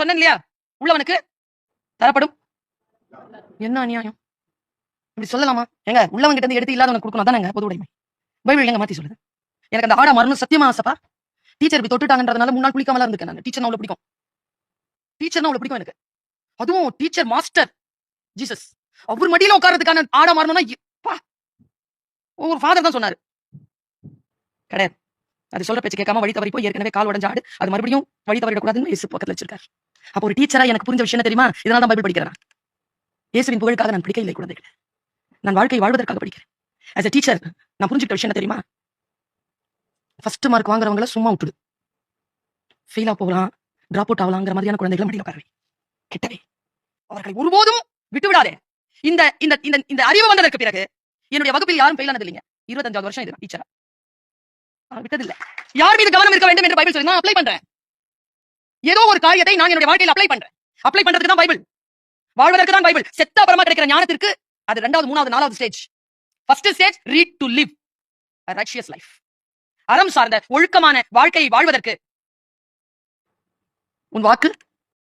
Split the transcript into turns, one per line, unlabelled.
சொன்னேன் இல்லையா, உள்ளவனுக்கு தரப்படும். என்ன அநியாயம் இப்படி சொல்லலாமா? எங்க உள்ளவங்க கிட்ட இருந்து எடுத்து இல்லாதவனுக்கு கொடுக்கணும், அதானங்க பொது உடைமை. பைபிள் எங்க மாத்தி சொல்லுது? எனக்கு அந்த ஆடா மரணம் சத்தியமா ஆசைப்பா. டீச்சர் இப்படி தொட்டுட்டாங்கன்றதுனால 3 நாள் குளிக்காமலாம் இருந்திருக்கேன் நான். டீச்சர்னா அவ்வளவு பிடிக்கும். டீச்சர்னா அவ்வளவு பிடிக்கும் எனக்கு. அதுவும் டீச்சர் மாஸ்டர் ஜீசஸ், அவர் மடியில உட்கார்றதுக்கான ஆடா மாறணும்னா ஒரு ஃபாதர் தான் சொன்னாரு. கிடையாது. அது சொல்ற பேச்சு கேட்காம வழி தவறி போய் ஏற்கனவே கால் உடைஞ்ச ஆடு அது மறுபடியும் வழி தவறிடக்கூடாதுன்னு இயேசு பக்கத்துல வச்சிருக்காரு. அப்போ ஒரு டீச்சரா எனக்கு புரிஞ்ச விஷயம் தெரியுமா? இதனால தான் பைபிள் படிக்கிறேன். இயேசுவின் புகழுக்காக நான் படிக்க இல்லை குழந்தைகள், நான் வாழ்க்கை வாழ்வதற்காக படிக்கிறேன். as a டீச்சர் நான் புரிஞ்சுக்கிட்ட விஷயம் தெரியுமா? ஃபர்ஸ்ட் மார்க் வாங்குறவங்கள சும்மா விட்டுடு, ஃபெயிலா போகலாம், டிராப் அவுட் ஆகலாங்கிற மாதிரியான குழந்தைகளை மடியில் உட்காரவை கிட்டவே அவர்களை ஒருபோதும் விட்டு விடாதே. இந்த இந்த இந்த இந்த அறிவு வந்ததற்கு பிறகு என்னுடைய வகுப்பில் யாரும் ஃபெயில் ஆனது இல்லைங்க. 25வது வருஷம் இது டீச்சரா விட்டதில்லை. யார் மீது கவனம் இருக்க வேண்டும் என்று பைபிள் சொல்லி நான் அப்ளை பண்றேன். ஏதோ ஒரு காரியத்தை நான் என்னுடைய வாழ்க்கையில் அப்ளை பண்றேன். அப்ளை பண்றதுக்கு தான் பைபிள், வாழ்வதற்கு தான் பைபிள். செத்த அப்புறமா கிடைக்கிற ஞானத்திற்கு அது 2வது 3வது 4வது stage. First stage read to live a righteous life. அறம் சார்ந்த ஒழுக்கமான வாழ்க்கையை வாழ்வதற்கு உன் வாக்கு